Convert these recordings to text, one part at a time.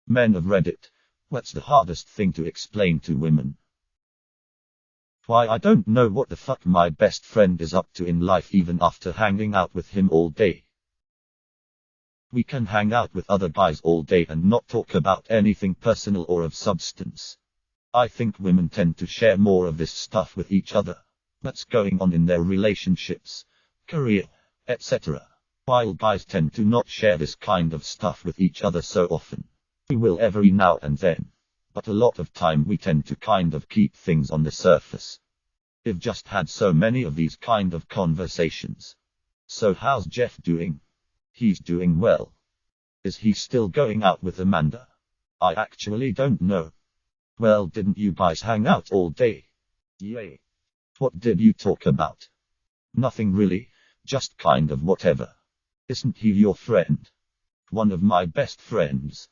Men of Reddit, what's the hardest thing to explain to women? Why, I don't know what the fuck my best friend is up to in life even after hanging out with him all day. We can hang out with other guys all day and not talk about anything personal or of substance. I think women tend to share more of this stuff with each other. What's going on in their relationships, career, etc. While guys tend to not share this kind of stuff with each other so often. We will every now and then. But a lot of time we tend to kind of keep things on the surface. I've just had so many of these kind of conversations. So how's Jeff doing? He's doing well. Is he still going out with Amanda? I actually don't know. Well, didn't you guys hang out all day? Yay. What did you talk about? Nothing really, just kind of whatever. Isn't he your friend? One of my best friends.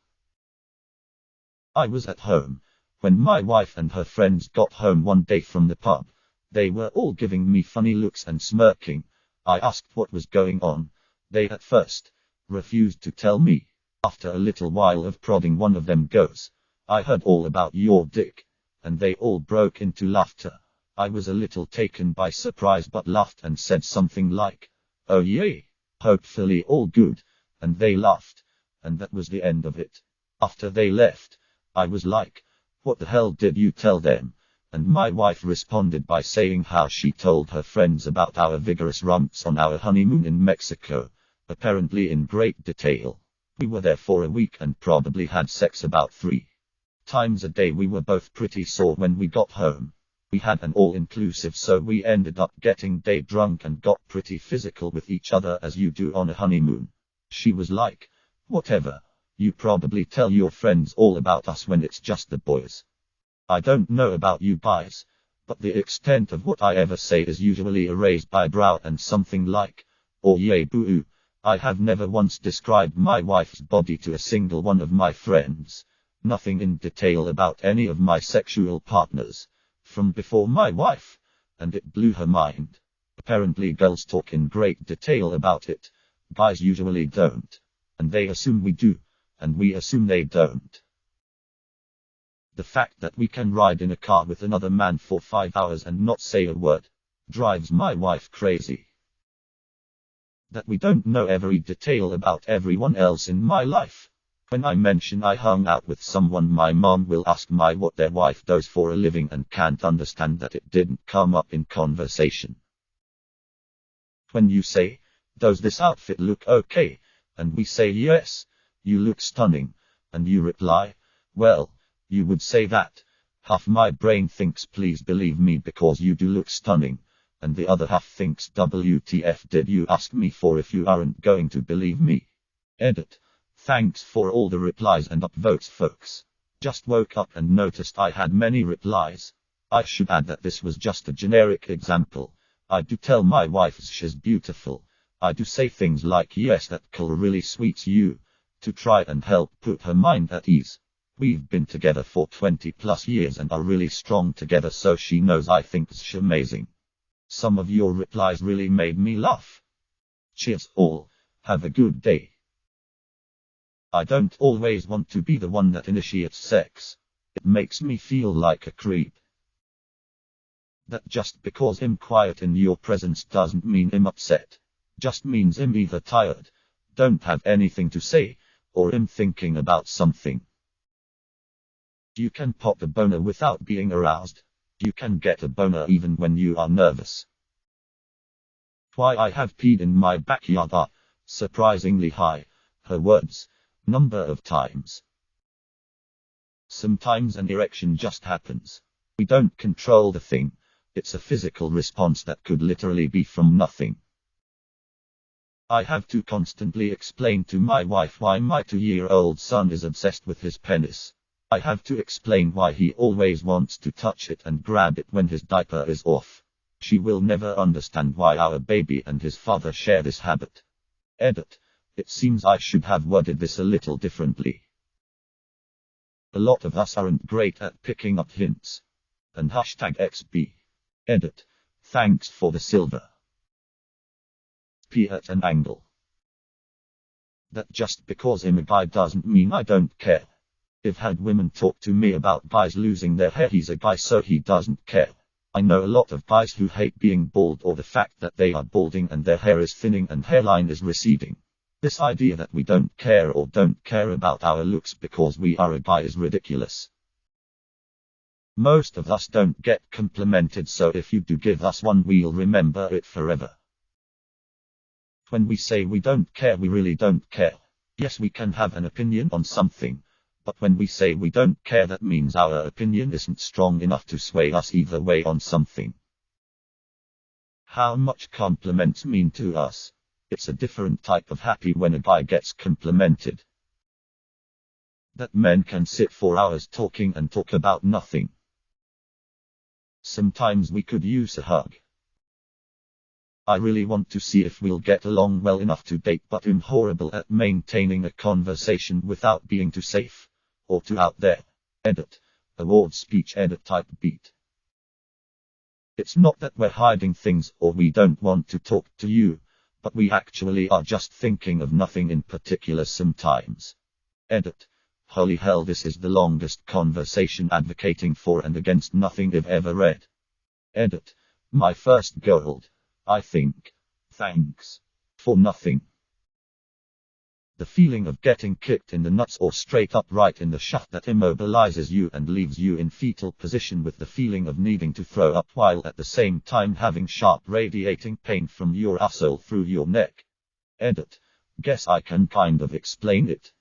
I was at home when my wife and her friends got home one day from the pub. They were all giving me funny looks and smirking. I asked what was going on. They at first refused to tell me. After a little while of prodding, one of them goes, "I heard all about your dick," and they all broke into laughter. I was a little taken by surprise but laughed and said something like, "Oh yay, hopefully all good," and they laughed, and that was the end of it. After they left, I was like, "What the hell did you tell them?" And my wife responded by saying how she told her friends about our vigorous romps on our honeymoon in Mexico, apparently in great detail. We were there for a week and probably had sex about 3 times a day. We were both pretty sore when we got home. We had an all-inclusive, so we ended up getting day drunk and got pretty physical with each other as you do on a honeymoon. She was like, "Whatever. You probably tell your friends all about us when it's just the boys. I don't know about you guys, but the extent of what I ever say is usually a raised eyebrow and something like, 'Oh yay boo-oo.' I have never once described my wife's body to a single one of my friends. Nothing in detail about any of my sexual partners, from before my wife, and it blew her mind. Apparently girls talk in great detail about it. Guys usually don't. And they assume we do. And we assume they don't. The fact that we can ride in a car with another man for 5 hours and not say a word drives my wife crazy. That we don't know every detail about everyone else in my life. When I mention I hung out with someone, my mom will ask me what their wife does for a living and can't understand that it didn't come up in conversation. When you say, "Does this outfit look okay?" and we say, "Yes, you look stunning," and you reply, "Well, you would say that," half my brain thinks, "Please believe me because you do look stunning," and the other half thinks, "WTF did you ask me for if you aren't going to believe me?" Edit. Thanks for all the replies and upvotes, folks. Just woke up and noticed I had many replies. I should add that this was just a generic example. I do tell my wife she's beautiful. I do say things like, "Yes, that color really suits you," to try and help put her mind at ease. We've been together for 20 plus years and are really strong together, so she knows I think she's amazing. Some of your replies really made me laugh. Cheers all. Have a good day. I don't always want to be the one that initiates sex. It makes me feel like a creep. That just because I'm quiet in your presence doesn't mean I'm upset. Just means I'm either tired, don't have anything to say, or I'm thinking about something. You can pop a boner without being aroused. You can get a boner even when you are nervous. Why I have peed in my backyard are surprisingly high. Her words. Number of times. Sometimes an erection just happens. We don't control the thing. It's a physical response that could literally be from nothing. I have to constantly explain to my wife why my 2-year-old son is obsessed with his penis. I have to explain why he always wants to touch it and grab it when his diaper is off. She will never understand why our baby and his father share this habit. Edit. It seems I should have worded this a little differently. A lot of us aren't great at picking up hints. And #XB. Edit. Thanks for the silver. P at an angle. That just because I'm a guy doesn't mean I don't care. I've had women talk to me about guys losing their hair. He's a guy, so he doesn't care. I know a lot of guys who hate being bald or the fact that they are balding and their hair is thinning and hairline is receding. This idea that we don't care or don't care about our looks because we are a guy is ridiculous. Most of us don't get complimented, so if you do give us one, we'll remember it forever. When we say we don't care, we really don't care. Yes, we can have an opinion on something. But when we say we don't care, that means our opinion isn't strong enough to sway us either way on something. How much compliments mean to us? It's a different type of happy when a guy gets complimented. That men can sit for hours talking and talk about nothing. Sometimes we could use a hug. I really want to see if we'll get along well enough to date, but I'm horrible at maintaining a conversation without being too safe. Or too out there. Edit. Award speech edit type beat. It's not that we're hiding things or we don't want to talk to you, but we actually are just thinking of nothing in particular sometimes. Edit. Holy hell, this is the longest conversation advocating for and against nothing I've ever read. Edit. My first gold. I think. Thanks. For nothing. The feeling of getting kicked in the nuts or straight up right in the shaft that immobilizes you and leaves you in fetal position with the feeling of needing to throw up while at the same time having sharp radiating pain from your asshole through your neck. Edit. Guess I can kind of explain it.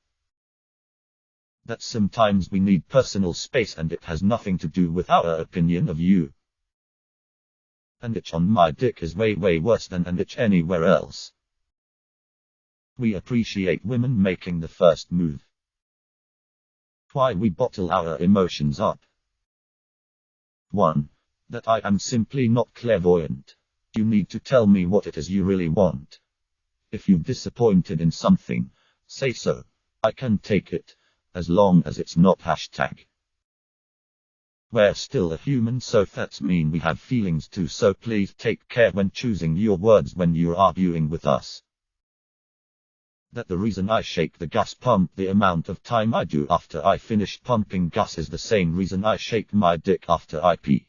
That sometimes we need personal space and it has nothing to do with our opinion of you. An itch on my dick is way worse than an itch anywhere else. We appreciate women making the first move. Why we bottle our emotions up. 1. That I am simply not clairvoyant. You need to tell me what it is you really want. If you're disappointed in something, say so. I can take it, as long as it's not hashtag. We're still a human, so that's mean we have feelings too, so please take care when choosing your words when you're arguing with us. That the reason I shake the gas pump the amount of time I do after I finish pumping gas is the same reason I shake my dick after I pee.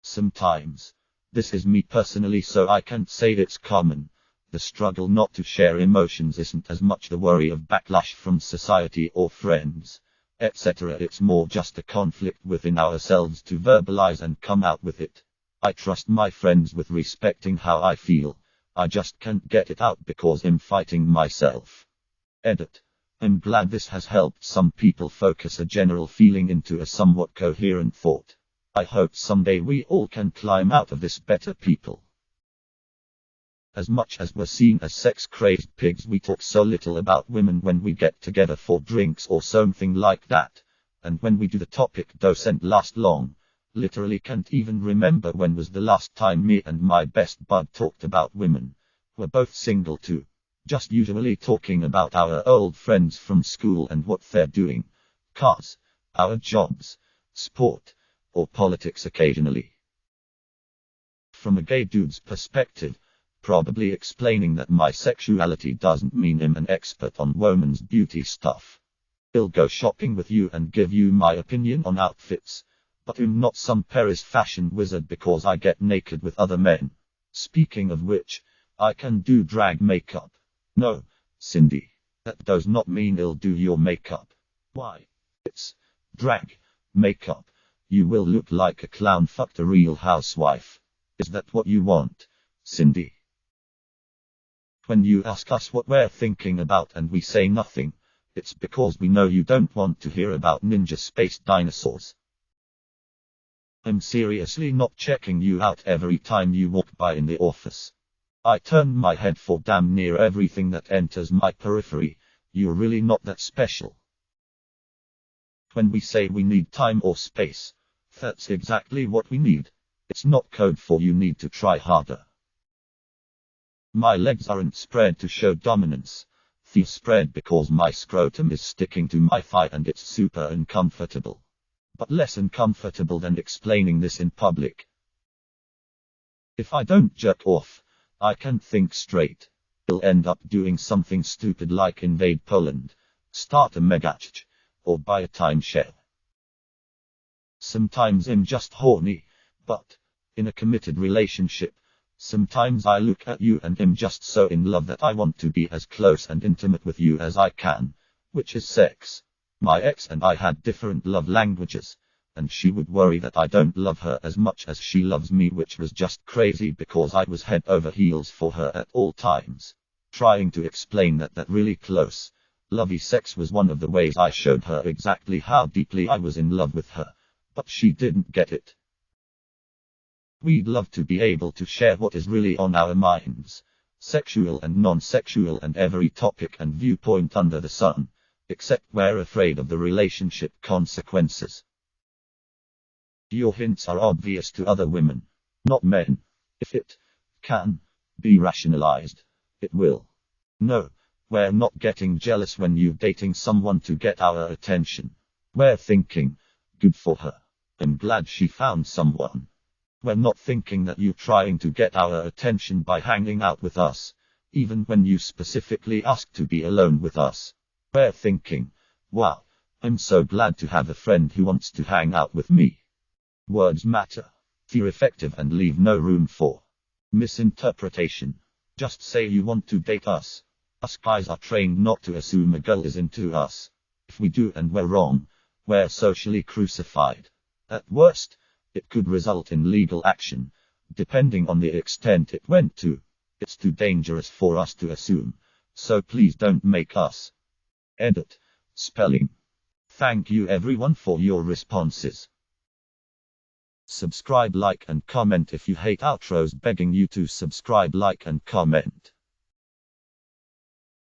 Sometimes. This is me personally, so I can't say it's common. The struggle not to share emotions isn't as much the worry of backlash from society or friends, etc. It's more just a conflict within ourselves to verbalize and come out with it. I trust my friends with respecting how I feel. I just can't get it out because I'm fighting myself. Edit. I'm glad this has helped some people focus a general feeling into a somewhat coherent thought. I hope someday we all can climb out of this better people. As much as we're seen as sex-crazed pigs, we talk so little about women when we get together for drinks or something like that. And when we do, the topic doesn't last long. Literally can't even remember when was the last time me and my best bud talked about women. We're both single too. Just usually talking about our old friends from school and what they're doing. Cars, our jobs, sport, or politics occasionally. From a gay dude's perspective, probably explaining that my sexuality doesn't mean I'm an expert on women's beauty stuff. I'll go shopping with you and give you my opinion on outfits. But I'm not some Paris fashion wizard because I get naked with other men. Speaking of which, I can do drag makeup. No, Cindy, that does not mean I'll do your makeup. Why? It's drag makeup. You will look like a clown fucked a real housewife. Is that what you want, Cindy? When you ask us what we're thinking about and we say nothing, it's because we know you don't want to hear about ninja space dinosaurs. I'm seriously not checking you out every time you walk by in the office. I turn my head for damn near everything that enters my periphery. You're really not that special. When we say we need time or space, that's exactly what we need. It's not code for you need to try harder. My legs aren't spread to show dominance. They're spread because my scrotum is sticking to my thigh and it's super uncomfortable. But less uncomfortable than explaining this in public. If I don't jerk off, I can't think straight. I'll end up doing something stupid like invade Poland, start a megachurch, or buy a timeshare. Sometimes I'm just horny, but in a committed relationship, sometimes I look at you and am just so in love that I want to be as close and intimate with you as I can, which is sex. My ex and I had different love languages, and she would worry that I don't love her as much as she loves me, which was just crazy because I was head over heels for her at all times. Trying to explain that really close, lovey sex was one of the ways I showed her exactly how deeply I was in love with her, but she didn't get it. We'd love to be able to share what is really on our minds, sexual and non-sexual and every topic and viewpoint under the sun, except we're afraid of the relationship consequences. Your hints are obvious to other women, not men. If it can be rationalized, it will. No, we're not getting jealous when you're dating someone to get our attention. We're thinking, good for her. I'm glad she found someone. We're not thinking that you're trying to get our attention by hanging out with us, even when you specifically ask to be alone with us. We're thinking, wow, I'm so glad to have a friend who wants to hang out with me. Words matter. They're effective and leave no room for misinterpretation. Just say you want to date us. Us guys are trained not to assume a girl is into us. If we do and we're wrong, we're socially crucified. At worst, it could result in legal action, depending on the extent it went to. It's too dangerous for us to assume, so please don't make us. Edit. Spelling. Thank you everyone for your responses. Subscribe, like and comment if you hate outros, begging you to subscribe, like and comment.